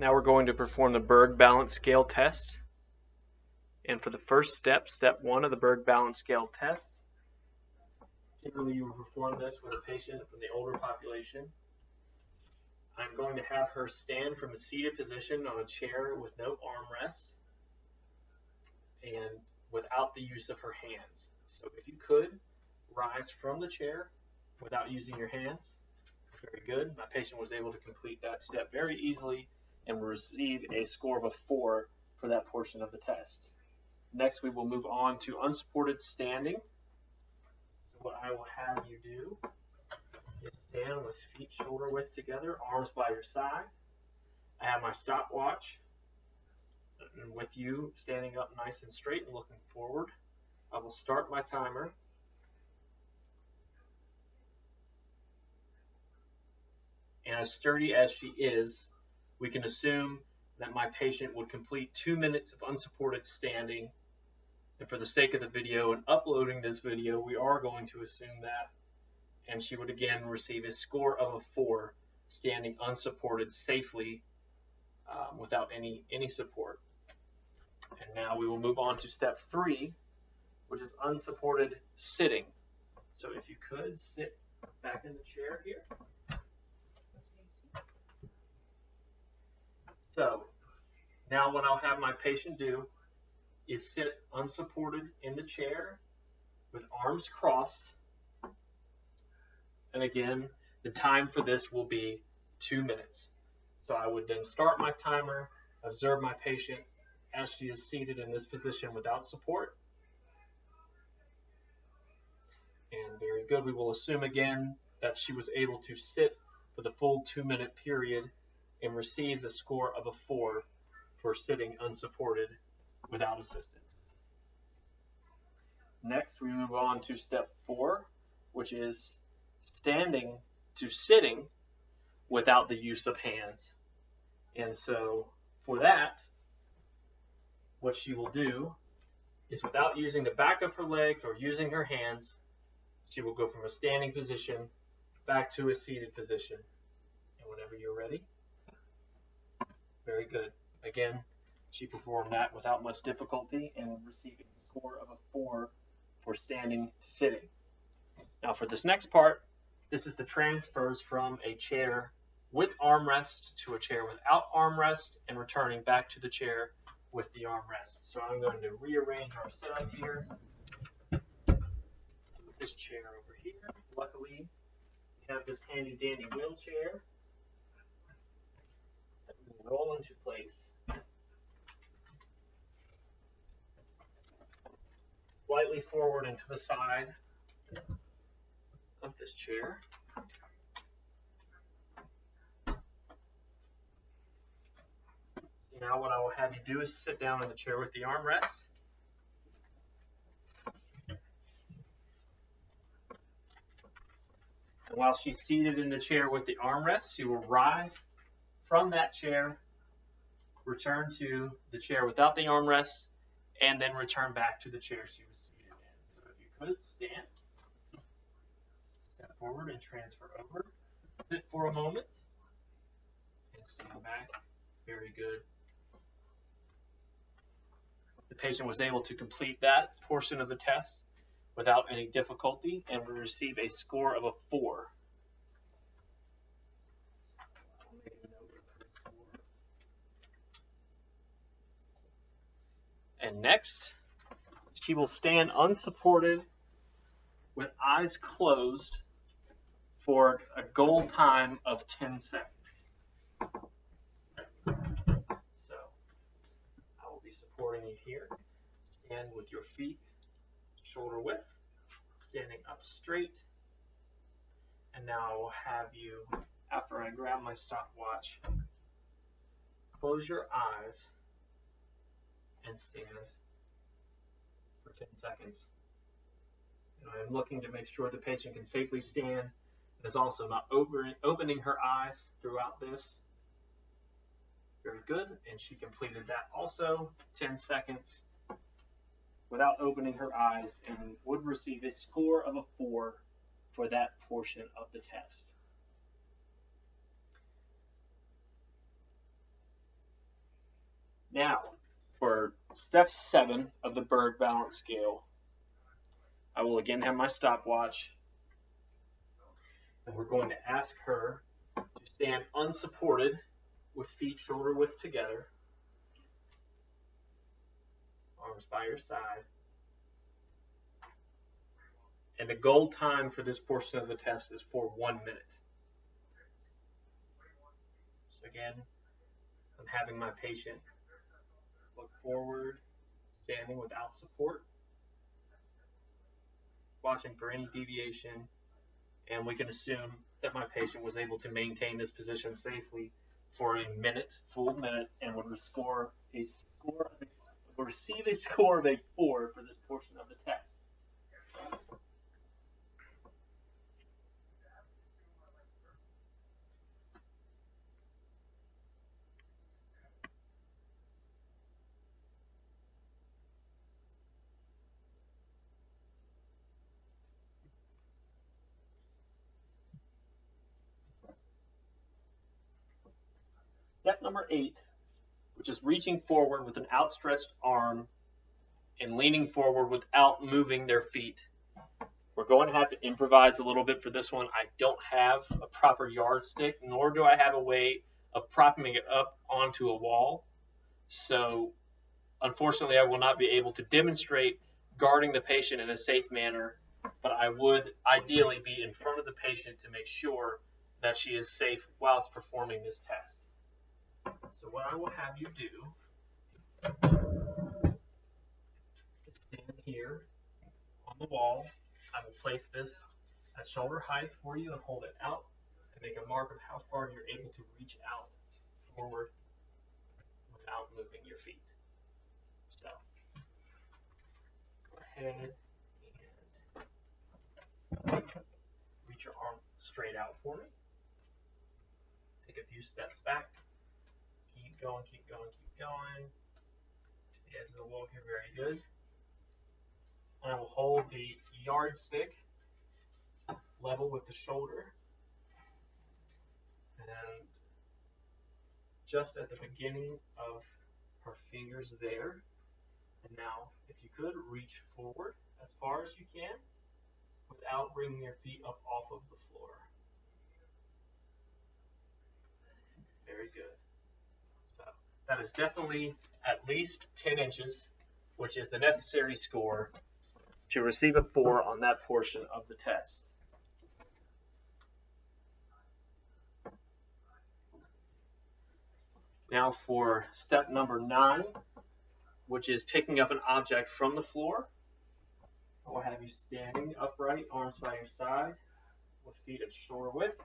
Now we're going to perform the Berg balance scale test. And for the first step, step 1 of the Berg balance scale test, typically you will perform this with a patient from the older population. I'm going to have her stand from a seated position on a chair with no armrest and without the use of her hands. So if you could, rise from the chair without using your hands. Very good. My patient was able to complete that step very easily and will receive a score of a 4 for that portion of the test. Next, we will move on to unsupported standing. So what I will have you do is stand with feet shoulder width together, arms by your side. I have my stopwatch with you standing up nice and straight and looking forward. I will start my timer. And as sturdy as she is, we can assume that my patient would complete 2 minutes of unsupported standing. And for the sake of the video and uploading this video, we are going to assume that. And she would again receive a score of a 4, standing unsupported safely without any support. And now we will move on to step 3, which is unsupported sitting. So if you could sit back in the chair here. So now what I'll have my patient do is sit unsupported in the chair with arms crossed. And again, the time for this will be 2 minutes. So I would then start my timer, observe my patient as she is seated in this position without support. And very good. We will assume again that she was able to sit for the full 2-minute period and receives a score of a 4 for sitting unsupported without assistance. Next, we move on to step 4, which is standing to sitting without the use of hands. And so for that, what she will do is, without using the back of her legs or using her hands, she will go from a standing position back to a seated position. And whenever you're ready. Very good. Again, she performed that without much difficulty and receiving a score of a 4 for standing to sitting. Now for this next part, this is the transfers from a chair with armrest to a chair without armrest and returning back to the chair with the armrest. So I'm going to rearrange our setup here. Put this chair over here. Luckily, we have this handy dandy wheelchair that we will roll into place. Slightly forward and to the side of this chair. So now what I will have you do is sit down in the chair with the armrest. And while she's seated in the chair with the armrest, she will rise from that chair, return to the chair without the armrest, and then return back to the chair she was seated in. So if you could, stand, step forward and transfer over, sit for a moment, and stand back. Very good. The patient was able to complete that portion of the test without any difficulty and will receive a score of a 4. And next, she will stand unsupported with eyes closed for a goal time of 10 seconds. So I will be supporting you here. Stand with your feet shoulder width, standing up straight. And now I will have you, after I grab my stopwatch, close your eyes and stand for 10 seconds. And I am looking to make sure the patient can safely stand and is also not opening her eyes throughout this. Very good. And she completed that also, 10 seconds without opening her eyes, and would receive a score of a 4 for that portion of the test. Now, for step 7 of the Berg balance scale, I will again have my stopwatch, and we're going to ask her to stand unsupported with feet shoulder width together, arms by your side. And the goal time for this portion of the test is for 1 minute. So again, I'm having my patient look forward, standing without support, watching for any deviation, and we can assume that my patient was able to maintain this position safely for a minute, full minute, and would receive a score of a 4 for this portion of the test. Step number 8, which is reaching forward with an outstretched arm and leaning forward without moving their feet. We're going to have to improvise a little bit for this one. I don't have a proper yardstick, nor do I have a way of propping it up onto a wall. So unfortunately, I will not be able to demonstrate guarding the patient in a safe manner, but I would ideally be in front of the patient to make sure that she is safe whilst performing this test. So what I will have you do is stand here on the wall. I will place this at shoulder height for you and hold it out and make a mark of how far you're able to reach out forward without moving your feet. So go ahead and reach your arm straight out for me. Take a few steps back. Keep going, keep going, keep going. To the edge of the wall here, very good. And I will hold the yardstick level with the shoulder. And just at the beginning of her fingers there. And now, if you could, reach forward as far as you can without bringing your feet up off of the floor. Very good. So that is definitely at least 10 inches, which is the necessary score to receive a 4 on that portion of the test. Now for step number 9, which is picking up an object from the floor. I will have you standing upright, arms by your side, with feet at shoulder width.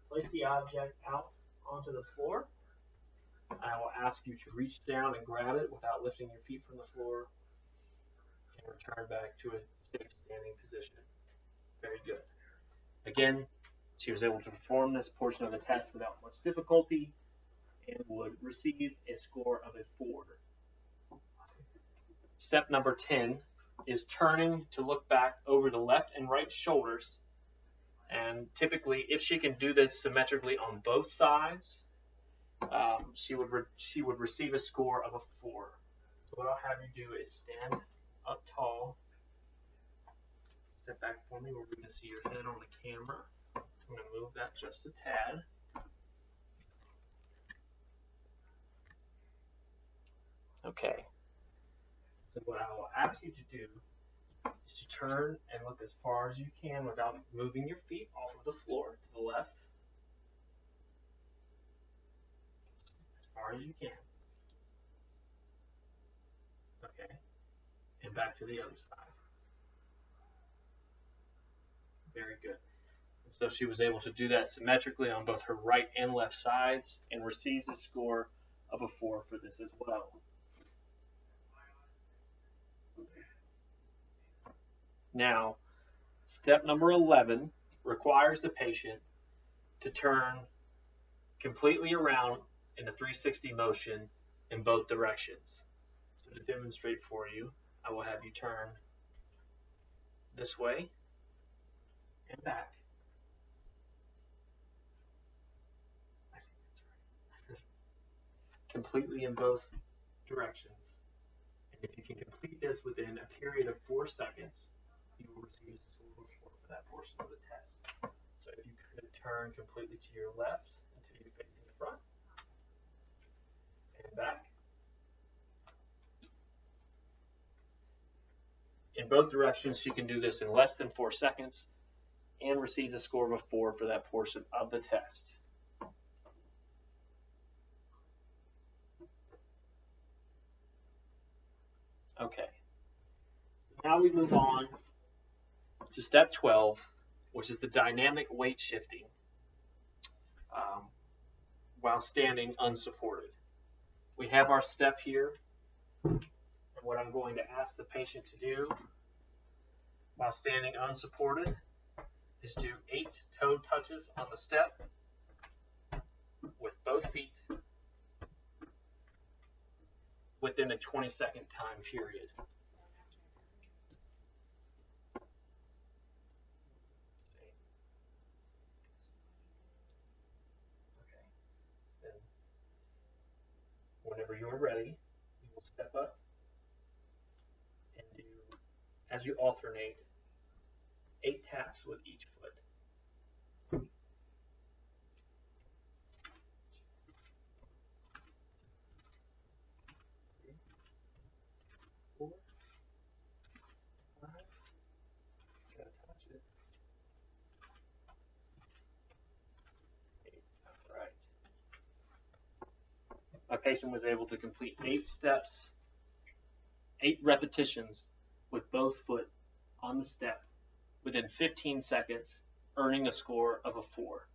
Place the object out onto the floor. I will ask you to reach down and grab it without lifting your feet from the floor and return back to a safe standing position. Very good. Again, she was able to perform this portion of the test without much difficulty and would receive a score of a 4. Step number 10 is turning to look back over the left and right shoulders. And typically, if she can do this symmetrically on both sides, she would receive a score of a 4. So what I'll have you do is stand up tall. Step back for me where we can see your head on the camera. I'm going to move that just a tad. Okay. So what I will ask you to do is to turn and look as far as you can without moving your feet off of the floor to the left. As far as you can. Okay. And back to the other side. Very good. And so she was able to do that symmetrically on both her right and left sides and receives a score of a 4 for this as well. Now, step number 11 requires the patient to turn completely around in a 360 motion in both directions. So to demonstrate for you, I will have you turn this way and back. Completely in both directions. And if you can complete this within a period of 4 seconds, you will receive a score of 4 for that portion of the test. So if you could turn completely to your left until you're facing the front and back. In both directions, she can do this in less than 4 seconds and receives a score of a 4 for that portion of the test. Okay, so now we move on to step 12, which is the dynamic weight shifting while standing unsupported. We have our step here, and what I'm going to ask the patient to do while standing unsupported is do 8 toe touches on the step with both feet within a 20-second time period. Okay. Then, whenever you're ready, you will step up and do, as you alternate, 8 taps with each foot. 4, 5, gotta touch it. 8, all right. My patient was able to complete 8 steps, 8 repetitions with both foot on the step within 15 seconds, earning a score of a 4.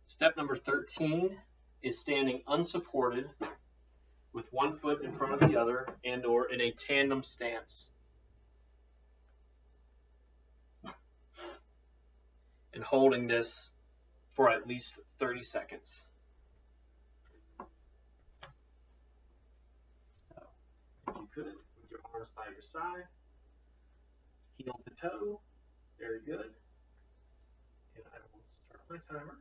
Step number 13 is standing unsupported with one foot in front of the other and or in a tandem stance. And holding this for at least 30 seconds. So, if you could, with your arms by your side, heel to toe, very good. And I will start my timer.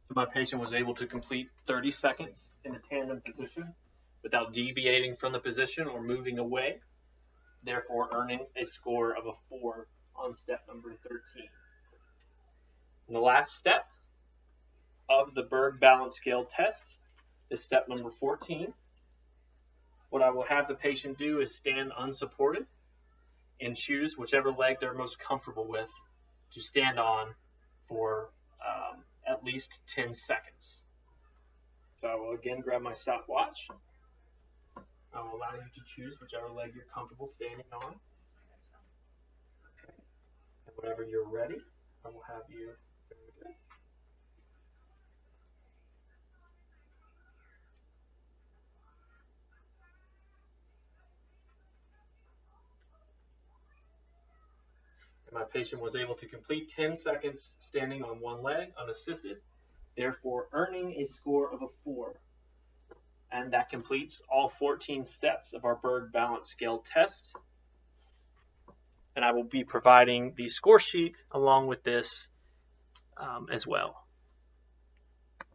So my patient was able to complete 30 seconds in a tandem position without deviating from the position or moving away, therefore earning a score of a 4 on step number 13. And the last step of the Berg balance scale test is step number 14. What I will have the patient do is stand unsupported and choose whichever leg they're most comfortable with to stand on for at least 10 seconds. So I will again grab my stopwatch. I will allow you to choose whichever leg you're comfortable standing on. Okay. And whenever you're ready, I will have you. Very good. And my patient was able to complete 10 seconds standing on one leg unassisted, therefore earning a score of a 4. And that completes all 14 steps of our Berg balance scale test. And I will be providing the score sheet along with this as well.